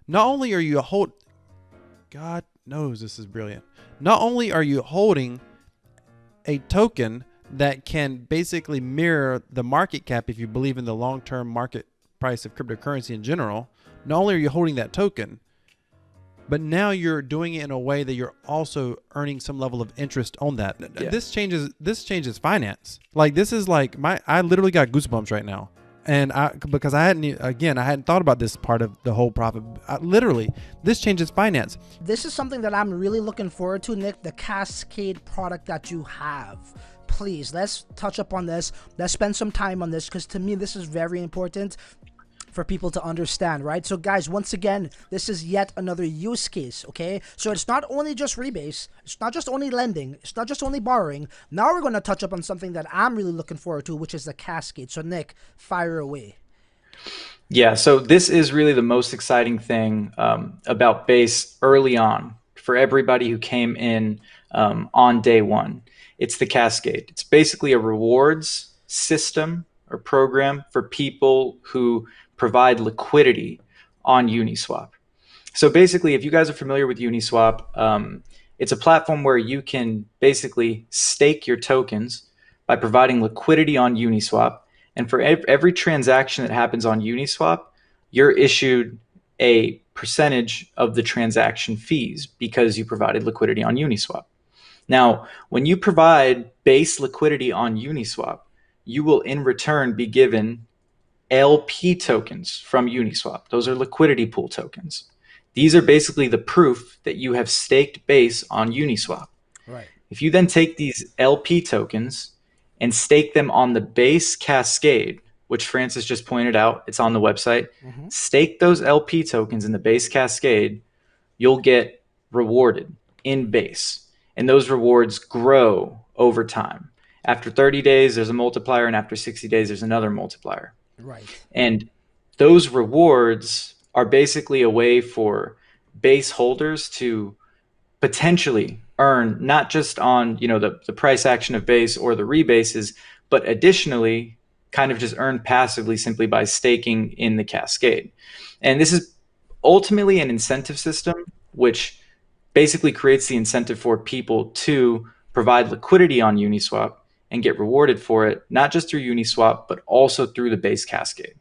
not only are you God knows this is brilliant. Not only are you holding a token that can basically mirror the market cap if you believe in the long-term market price of cryptocurrency in general, not only are you holding that token, but now you're doing it in a way that you're also earning some level of interest on that. Yeah. This changes finance. Like this is like I literally got goosebumps right now. And because I hadn't thought about this part of the whole profit. Literally, this changes finance. This is something that I'm really looking forward to, Nick, the Cascade product that you have. Please, let's touch up on this. Let's spend some time on this, because to me, this is very important for people to understand, right? So guys, once again, this is yet another use case, okay? So it's not only just rebase, it's not just only lending, it's not just only borrowing. Now we're going to touch up on something that I'm really looking forward to, which is the Cascade. So Nick, fire away. Yeah, so this is really the most exciting thing about Base early on for everybody who came in on day one. It's the Cascade. It's basically a rewards system or program for people who provide liquidity on Uniswap. So basically, if you guys are familiar with Uniswap, it's a platform where you can basically stake your tokens by providing liquidity on Uniswap. And for every transaction that happens on Uniswap, you're issued a percentage of the transaction fees because you provided liquidity on Uniswap. Now, when you provide base liquidity on Uniswap, you will in return be given LP tokens from Uniswap. Those are liquidity pool tokens. These are basically the proof that you have staked base on Uniswap. Right. If you then take these LP tokens and stake them on the BASE Cascade, which Francis just pointed out, it's on the website, stake those LP tokens in the BASE Cascade, you'll get rewarded in BASE. And those rewards grow over time. After 30 days, there's a multiplier, and after 60 days, there's another multiplier. Right. And those rewards are basically a way for base holders to potentially earn not just on the price action of base or the rebases, but additionally kind of just earn passively simply by staking in the Cascade. And this is ultimately an incentive system, which basically creates the incentive for people to provide liquidity on Uniswap and get rewarded for it, not just through Uniswap, but also through the BASE Cascade.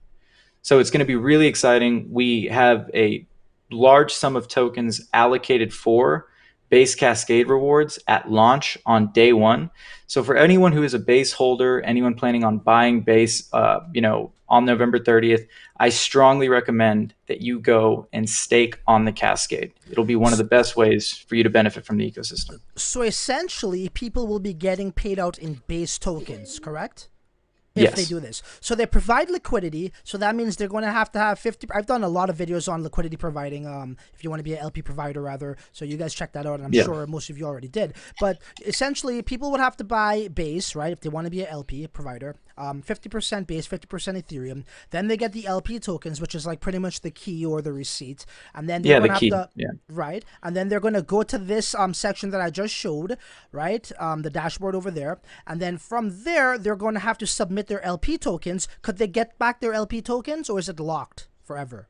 So it's going to be really exciting. We have a large sum of tokens allocated for BASE Cascade rewards at launch on day one. So for anyone who is a base holder, anyone planning on buying base, on November 30th, I strongly recommend that you go and stake on the Cascade. It'll be one of the best ways for you to benefit from the ecosystem. So essentially, people will be getting paid out in base tokens, correct? If Yes. they do this. So they provide liquidity. So that means they're going to have 50. I've done a lot of videos on liquidity providing, if you want to be an LP provider rather. So you guys check that out. And I'm sure most of you already did. But essentially, people would have to buy base, right? If they want to be an LP provider, 50% base, 50% Ethereum. Then they get the LP tokens, which is like pretty much the key or the receipt. And then they're going to have to, right? And then they're going to go to this section that I just showed, right? The dashboard over there. And then from there, they're going to have to submit their LP tokens. Could they get back their LP tokens, or is it locked forever?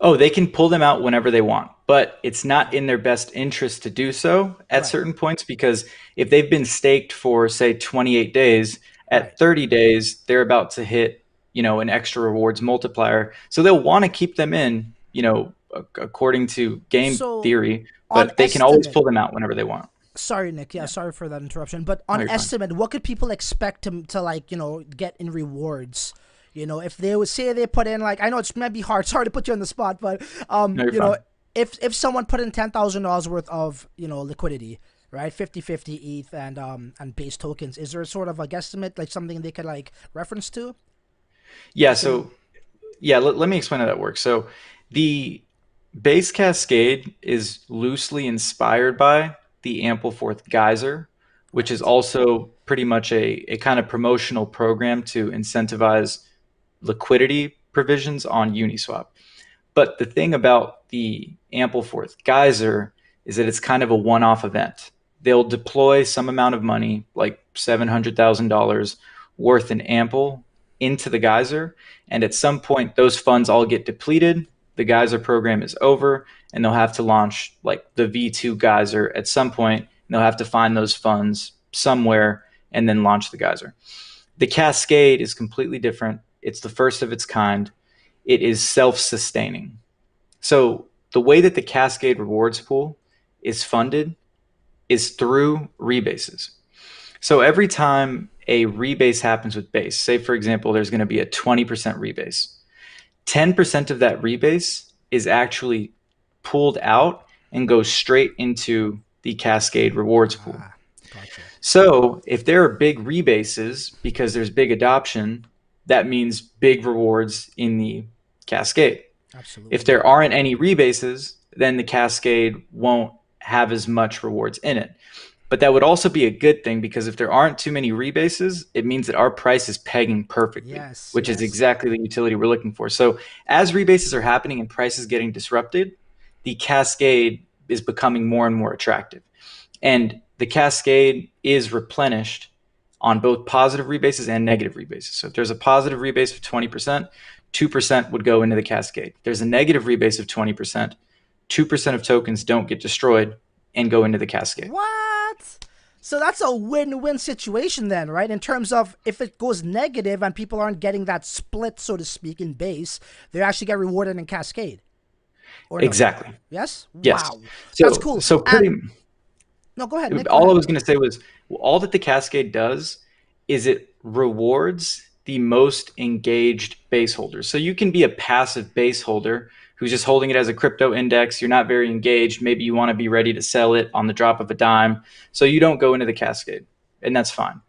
Oh, they can pull them out whenever they want, but it's not in their best interest to do so at certain points, because if they've been staked for, say, 28 days, at 30 days, they're about to hit, an extra rewards multiplier. So they'll want to keep them in, according to game theory, but they can always pull them out whenever they want. Sorry, Nick. Yeah, sorry for that interruption. But on estimate, what could people expect to get in rewards? If they would say they put in, like, I know it's maybe hard. Sorry to put you on the spot, but if someone put in $10,000 worth of liquidity, right, 50-50 ETH and base tokens, is there sort of a guesstimate, like something they could like reference to? Yeah. So let me explain how that works. So the BASE Cascade is loosely inspired by the Ampleforth Geyser, which is also pretty much a kind of promotional program to incentivize liquidity provisions on Uniswap. But the thing about the Ampleforth Geyser is that it's kind of a one-off event. They'll deploy some amount of money, like $700,000 worth in Ample, into the Geyser, and at some point those funds all get depleted, the geyser program is over and they'll have to launch like the V2 geyser at some point, and they'll have to find those funds somewhere and then launch the geyser. The Cascade is completely different. It's the first of its kind. It is self-sustaining. So the way that the Cascade rewards pool is funded is through rebases. So every time a rebase happens with BASE, say for example, there's going to be a 20% rebase, 10% of that rebase is actually pulled out and goes straight into the Cascade rewards pool. Gotcha. So if there are big rebases because there's big adoption, that means big rewards in the Cascade. Absolutely. If there aren't any rebases, then the Cascade won't have as much rewards in it. But that would also be a good thing, because if there aren't too many rebases, it means that our price is pegging perfectly, which is exactly the utility we're looking for. So as rebases are happening and prices getting disrupted, the Cascade is becoming more and more attractive. And the Cascade is replenished on both positive rebases and negative rebases. So if there's a positive rebase of 20%, 2% would go into the Cascade. If there's a negative rebase of 20%, 2% of tokens don't get destroyed and go into the Cascade. What? So that's a win-win situation then, right? In terms of if it goes negative and people aren't getting that split, so to speak, in base, they actually get rewarded in Cascade. Or no? Exactly. Yes? Yes. Wow. So, that's cool. So pretty... No, go ahead, Nick. All I was going to say was, all that the Cascade does is it rewards the most engaged base holders. So you can be a passive base holder who's just holding it as a crypto index. You're not very engaged. Maybe you want to be ready to sell it on the drop of a dime. So you don't go into the Cascade, and that's fine.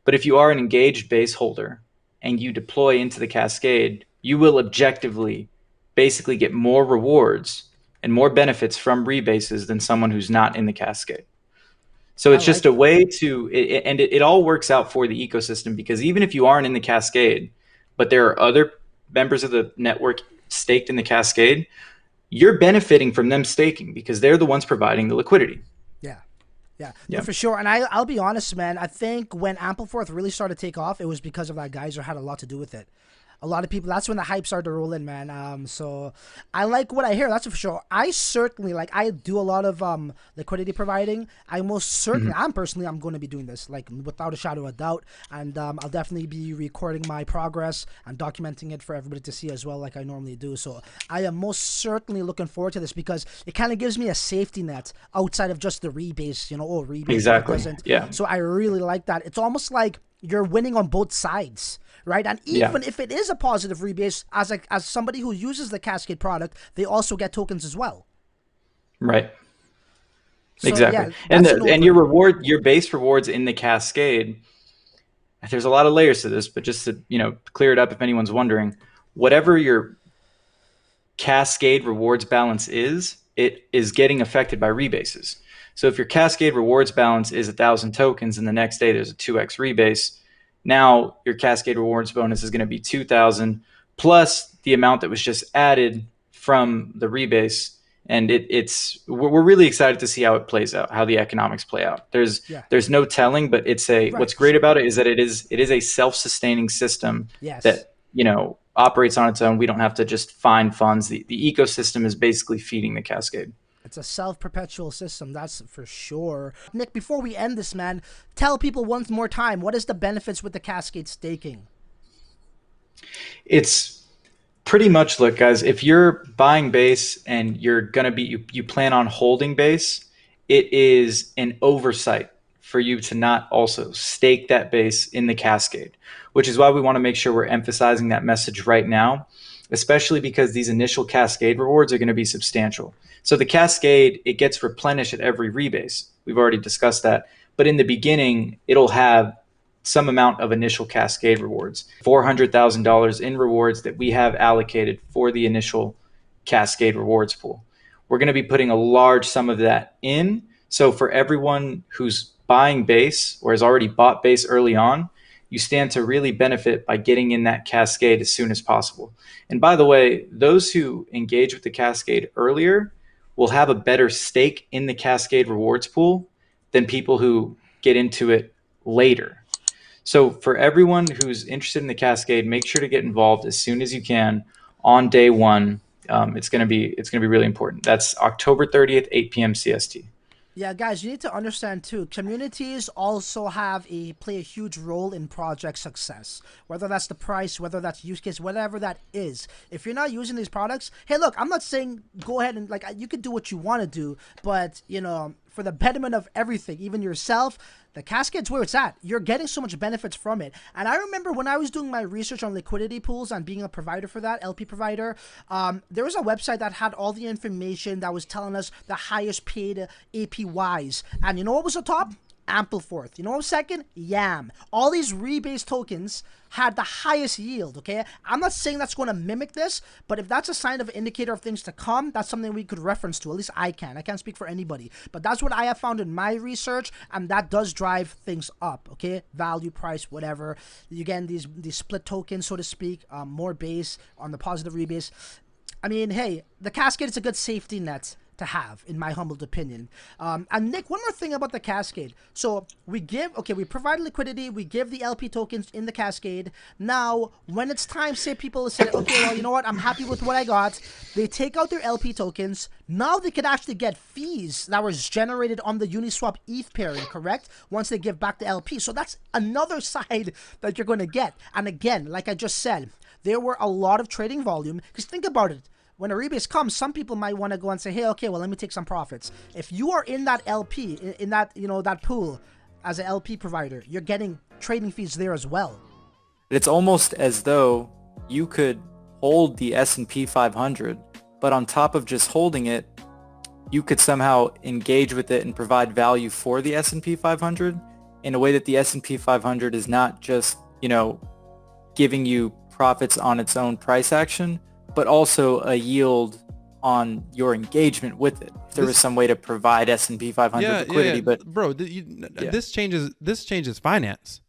But if you are an engaged base holder and you deploy into the Cascade, you will objectively basically get more rewards and more benefits from rebases than someone who's not in the Cascade. So it's just a way to, it all works out for the ecosystem, because even if you aren't in the Cascade, but there are other members of the network staked in the Cascade, you're benefiting from them staking because they're the ones providing the liquidity. Yeah, no, for sure. And I'll be honest, man, I think when Ampleforth really started to take off, it was because of that geyser had a lot to do with it. A lot of people, that's when the hype started to roll in, man. So I like what I hear, that's for sure. I certainly, like, I do a lot of liquidity providing. I most certainly, I'm going to be doing this, like, without a shadow of a doubt. And I'll definitely be recording my progress and documenting it for everybody to see as well, like I normally do. So I am most certainly looking forward to this, because it kind of gives me a safety net outside of just the rebase, rebase. Exactly. Yeah. So I really like that. It's almost like you're winning on both sides. Right, and even if it is a positive rebase, as somebody who uses the Cascade product, they also get tokens as well. Right. So, exactly. Yeah, and your base rewards in the Cascade, there's a lot of layers to this, but just to clear it up if anyone's wondering, whatever your Cascade rewards balance is, it is getting affected by rebases. So if your Cascade rewards balance is 1,000 tokens and the next day there's a 2x rebase, now your Cascade rewards bonus is going to be 2,000 plus the amount that was just added from the rebase. And we're really excited to see how it plays out, how the economics play out. There's no telling, but what's great about it is that it is a self-sustaining system that operates on its own. We don't have to just find funds. The ecosystem is basically feeding the Cascade. It's a self-perpetual system, that's for sure. Nick, before we end this, man, tell people once more time, what is the benefits with the Cascade staking? It's pretty much, look, guys, if you're buying base and you're going to you plan on holding base, it is an oversight for you to not also stake that base in the Cascade, which is why we want to make sure we're emphasizing that message right now, especially because these initial Cascade rewards are going to be substantial. So the Cascade, it gets replenished at every rebase. We've already discussed that. But in the beginning, it'll have some amount of initial Cascade rewards, $400,000 in rewards that we have allocated for the initial Cascade rewards pool. We're going to be putting a large sum of that in. So for everyone who's buying base or has already bought base early on, you stand to really benefit by getting in that Cascade as soon as possible. And by the way, those who engage with the Cascade earlier will have a better stake in the Cascade rewards pool than people who get into it later. So for everyone who's interested in the Cascade, make sure to get involved as soon as you can on day one. it's going to be really important. That's October 30th, 8 p.m. CST. Yeah, guys, you need to understand too. Communities also play a huge role in project success. Whether that's the price, whether that's use case, whatever that is. If you're not using these products, hey, look, I'm not saying go ahead and like you can do what you want to do, but you know, for the betterment of everything, even yourself, the Cascade's where it's at. You're getting so much benefits from it. And I remember when I was doing my research on liquidity pools and being a provider for that, LP provider, there was a website that had all the information that was telling us the highest paid APYs. And you know what was the top? Ampleforth. You know what was second? YAM. All these rebase tokens had the highest yield, okay? I'm not saying that's going to mimic this, but if that's a sign of an indicator of things to come, that's something we could reference to. At least I can. I can't speak for anybody. But that's what I have found in my research, and that does drive things up, okay? Value, price, whatever. You get these split tokens, so to speak, more base on the positive rebase. I mean, hey, the Cascade is a good safety net to have, in my humbled opinion. And Nick, one more thing about the Cascade. So we provide liquidity, we give the LP tokens in the Cascade. Now, when it's time, say people say, okay, well, you know what, I'm happy with what I got. They take out their LP tokens. Now they could actually get fees that was generated on the Uniswap ETH pairing, correct? Once they give back the LP. So that's another side that you're going to get. And again, like I just said, there were a lot of trading volume. Because think about it. When a rebase comes, some people might want to go and say, hey, okay, well, let me take some profits. If you are in that LP, in that, you know, that pool as an LP provider, you're getting trading fees there as well. It's almost as though you could hold the S&P 500, but on top of just holding it, you could somehow engage with it and provide value for the S&P 500 in a way that the S&P 500 is not just, you know, giving you profits on its own price action, but also a yield on your engagement with it. If there was some way to provide S&P 500 liquidity, but bro, this changes finance.